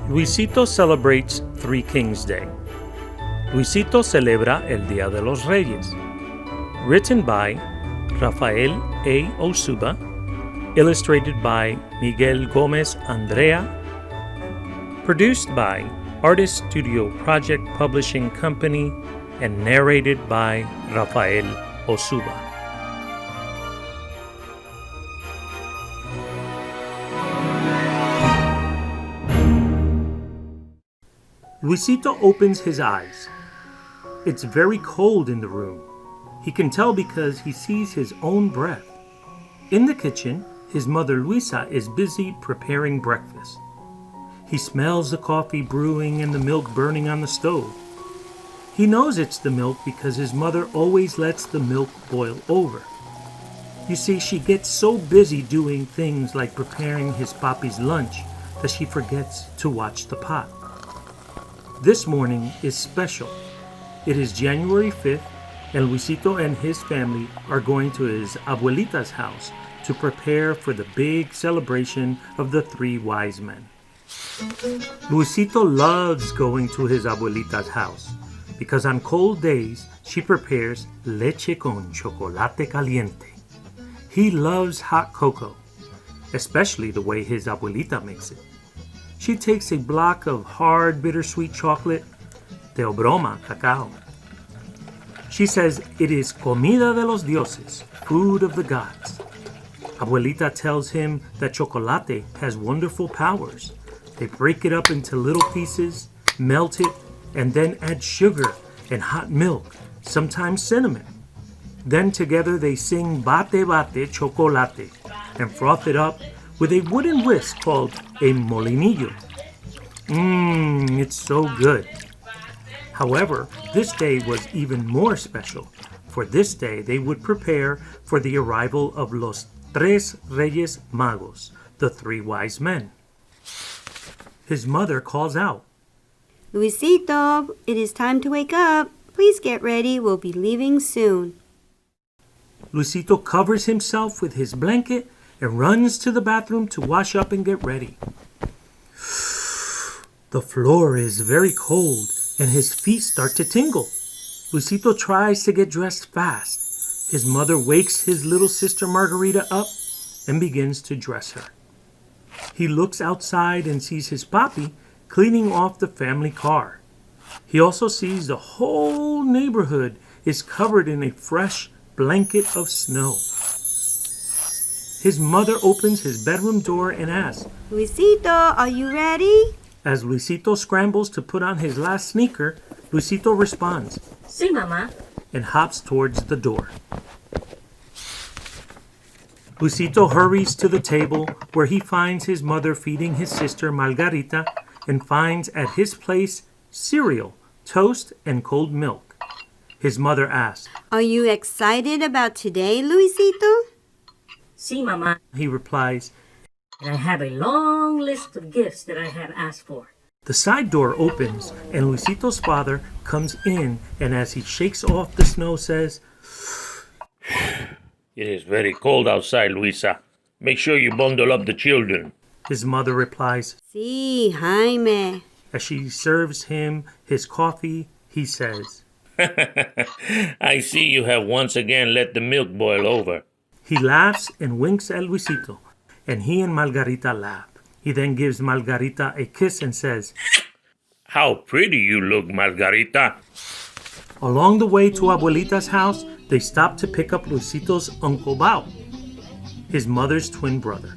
Luisito celebrates Three Kings Day. Luisito celebra el Día de los Reyes. Written by Rafael A. Osuba, illustrated by Miguel Gomez Andrea, produced by Artist Studio Project Publishing Company, and narrated by Rafael Osuba. Luisito opens his eyes. It's very cold in the room. He can tell because he sees his own breath. In the kitchen, his mother Luisa is busy preparing breakfast. He smells the coffee brewing and the milk burning on the stove. He knows it's the milk because his mother always lets the milk boil over. You see, she gets so busy doing things like preparing his papi's lunch that she forgets to watch the pot. This morning is special. It is January 5th, and Luisito and his family are going to his Abuelita's house to prepare for the big celebration of the three wise men. Luisito loves going to his Abuelita's house because on cold days she prepares leche con chocolate caliente. He loves hot cocoa, especially the way his Abuelita makes it. She takes a block of hard bittersweet chocolate, Teobroma cacao. She says it is Comida de Los Dioses, food of the gods. Abuelita tells him that chocolate has wonderful powers. They break it up into little pieces, melt it, and then add sugar and hot milk, sometimes cinnamon. Then together they sing bate bate chocolate and froth it up with a wooden whisk called a molinillo. It's so good. However, this day was even more special. For this day, they would prepare for the arrival of Los Tres Reyes Magos, the three wise men. His mother calls out, Luisito, it is time to wake up. Please get ready. We'll be leaving soon. Luisito covers himself with his blanket and runs to the bathroom to wash up and get ready. The floor is very cold and his feet start to tingle. Luisito tries to get dressed fast. His mother wakes his little sister Margarita up and begins to dress her. He looks outside and sees his papi cleaning off the family car. He also sees the whole neighborhood is covered in a fresh blanket of snow. His mother opens his bedroom door and asks, Luisito, are you ready? As Luisito scrambles to put on his last sneaker, Luisito responds, Sí, mamá, and hops towards the door. Luisito hurries to the table where he finds his mother feeding his sister Margarita and finds at his place cereal, toast, and cold milk. His mother asks, Are you excited about today, Luisito? sí, mamá, he replies, and I have a long list of gifts that I have asked for. The side door opens and Luisito's father comes in and as he shakes off the snow says, It is very cold outside, Luisa. Make sure you bundle up the children. His mother replies, Sí, Jaime. As she serves him his coffee, he says, I see you have once again let the milk boil over. He laughs and winks at Luisito, and he and Margarita laugh. He then gives Margarita a kiss and says, How pretty you look, Margarita. Along the way to Abuelita's house, they stop to pick up Luisito's Uncle Bao, his mother's twin brother.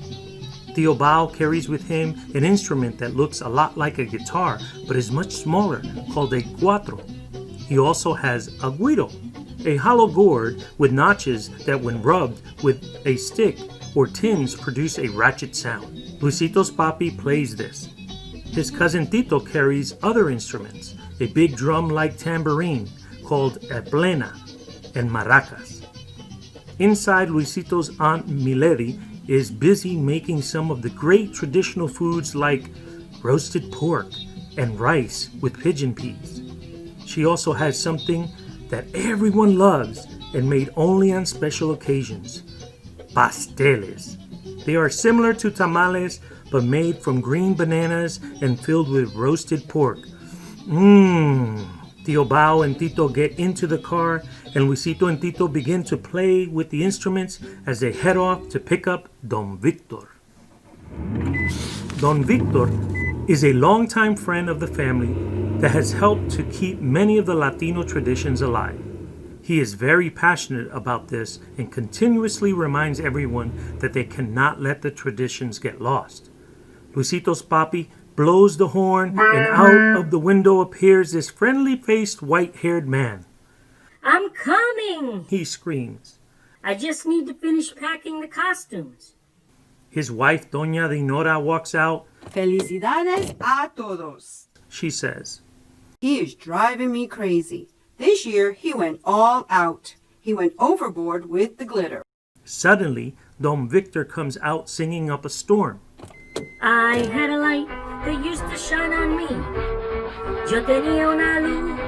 Tío Bao carries with him an instrument that looks a lot like a guitar, but is much smaller, called a cuatro. He also has a guiro, a hollow gourd with notches that when rubbed with a stick or tins produce a ratchet sound. Luisito's papi plays this. His cousin Tito carries other instruments, a big drum-like tambourine called a plena and maracas. Inside, Luisito's Aunt Milady is busy making some of the great traditional foods like roasted pork and rice with pigeon peas. She also has something that everyone loves and made only on special occasions, pasteles. They are similar to tamales, but made from green bananas and filled with roasted pork. Tio Bao and Tito get into the car, and Luisito and Tito begin to play with the instruments as they head off to pick up Don Victor. Don Victor is a longtime friend of the family that has helped to keep many of the Latino traditions alive. He is very passionate about this and continuously reminds everyone that they cannot let the traditions get lost. Luisito's papi blows the horn, and out of the window appears this friendly-faced, white-haired man. I'm coming, He screams. I just need to finish packing the costumes. His wife, Doña Dinora, walks out. Felicidades a todos. She says, He is driving me crazy. This year, he went all out. He went overboard with the glitter. Suddenly, Don Victor comes out singing up a storm. I had a light that used to shine on me. Yo tenía una luz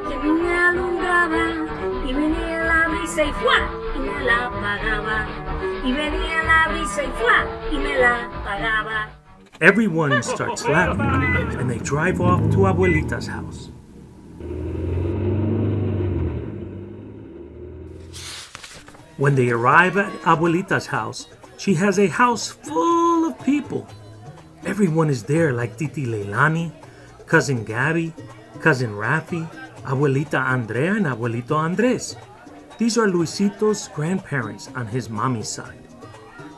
que me alumbraba y venía la brisa y ¡fua! Y me la apagaba. Y venía la brisa y ¡fua! Y me la apagaba. Everyone starts laughing, and they drive off to Abuelita's house. When they arrive at Abuelita's house, she has a house full of people. Everyone is there, like Titi Leilani, Cousin Gabby, Cousin Rafi, Abuelita Andrea, and Abuelito Andres. These are Luisito's grandparents on his mommy's side.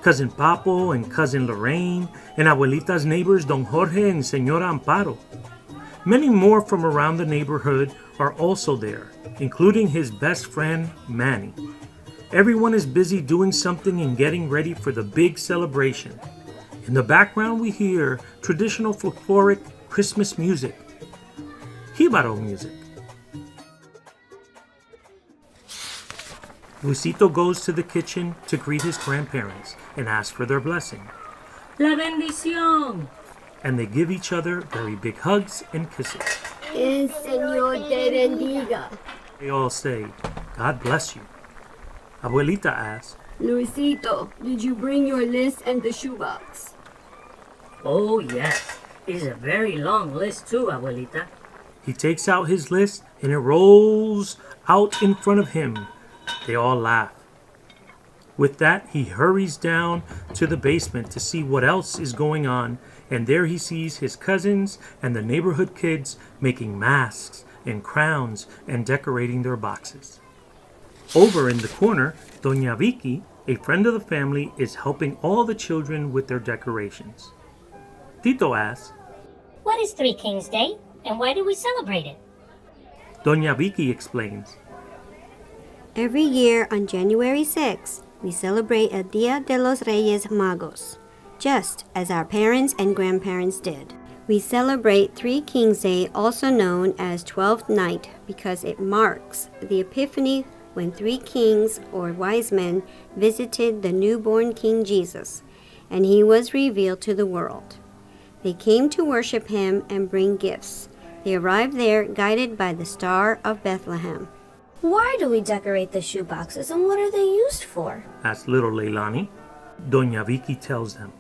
Cousin Papo and Cousin Lorraine, and Abuelita's neighbors Don Jorge and Señora Amparo. Many more from around the neighborhood are also there, including his best friend, Manny. Everyone is busy doing something and getting ready for the big celebration. In the background, we hear traditional folkloric Christmas music, Jibaro music. Luisito goes to the kitchen to greet his grandparents and ask for their blessing. La bendición. And they give each other very big hugs and kisses. El Señor te bendiga. They all say, God bless you. Abuelita asks, Luisito, did you bring your list and the shoebox? Oh, yes. It's a very long list too, Abuelita. He takes out his list and it rolls out in front of him. They all laugh. With that, he hurries down to the basement to see what else is going on, and there he sees his cousins and the neighborhood kids making masks and crowns and decorating their boxes. Over in the corner, Doña Vicky, a friend of the family, is helping all the children with their decorations. Tito asks, What is Three Kings Day, and why do we celebrate it? Doña Vicky explains, Every year on January 6th, we celebrate el Día de los Reyes Magos, just as our parents and grandparents did. We celebrate Three Kings Day, also known as 12th Night, because it marks the Epiphany when three kings or wise men visited the newborn King Jesus, and he was revealed to the world. They came to worship him and bring gifts. They arrived there guided by the Star of Bethlehem. Why do we decorate the shoeboxes, and what are they used for? asks little Leilani. Doña Vicky tells them,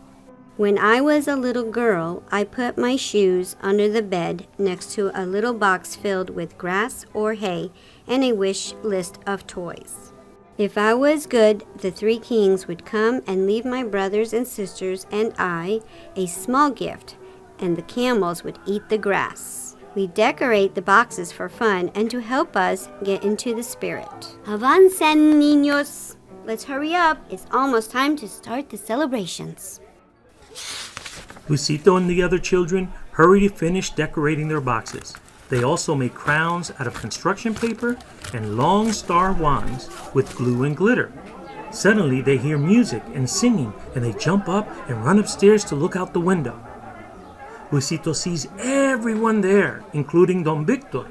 When I was a little girl, I put my shoes under the bed next to a little box filled with grass or hay and a wish list of toys. If I was good, the three kings would come and leave my brothers and sisters and I a small gift, and the camels would eat the grass. We decorate the boxes for fun and to help us get into the spirit. Avancen, niños! Let's hurry up. It's almost time to start the celebrations. Luisito and the other children hurry to finish decorating their boxes. They also make crowns out of construction paper and long star wands with glue and glitter. Suddenly they hear music and singing, and they jump up and run upstairs to look out the window. Luisito sees everyone there, including Don Victor,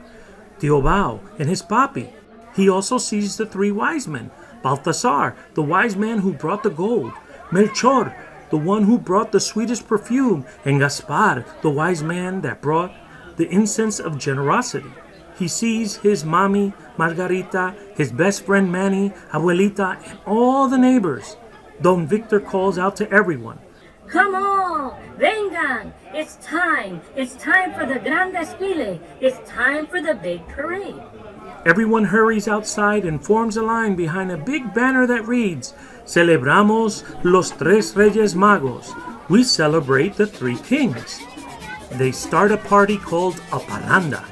Tio Bao, and his papi. He also sees the three wise men, Balthasar, the wise man who brought the gold, Melchor, the one who brought the sweetest perfume, and Gaspar, the wise man that brought the incense of generosity. He sees his mommy, Margarita, his best friend Manny, Abuelita, and all the neighbors. Don Victor calls out to everyone. Come on, vengan! It's time for the gran desfile. It's time for the big parade. Everyone hurries outside and forms a line behind a big banner that reads, Celebramos Los Tres Reyes Magos. We celebrate the three kings. They start a party called a parranda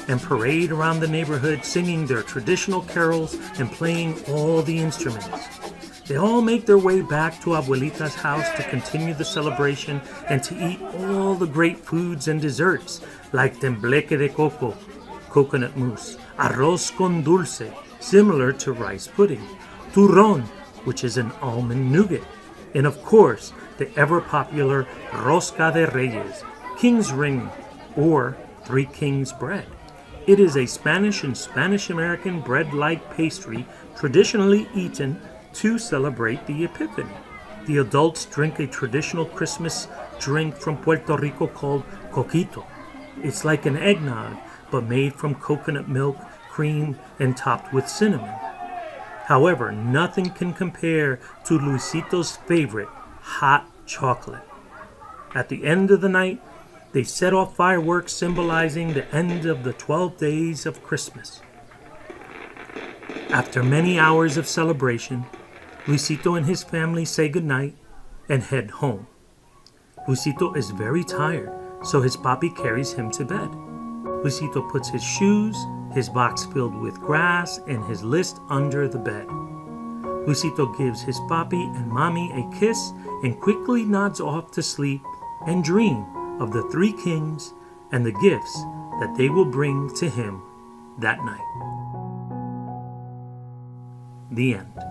and parade around the neighborhood singing their traditional carols and playing all the instruments. They all make their way back to Abuelita's house to continue the celebration and to eat all the great foods and desserts like tembleque de coco, coconut mousse, arroz con dulce, similar to rice pudding, turrón, which is an almond nougat, and of course, the ever-popular rosca de reyes, king's ring, or three kings bread. It is a Spanish and Spanish-American bread-like pastry traditionally eaten to celebrate the Epiphany. The adults drink a traditional Christmas drink from Puerto Rico called coquito. It's like an eggnog, but made from coconut milk, cream, and topped with cinnamon. However, nothing can compare to Luisito's favorite, hot chocolate. At the end of the night, they set off fireworks symbolizing the end of the 12 days of Christmas. After many hours of celebration, Luisito and his family say goodnight and head home. Luisito is very tired, so his papi carries him to bed. Luisito puts his shoes, his box filled with grass, and his list under the bed. Luisito gives his papi and mommy a kiss and quickly nods off to sleep and dream of the three kings and the gifts that they will bring to him that night. The end.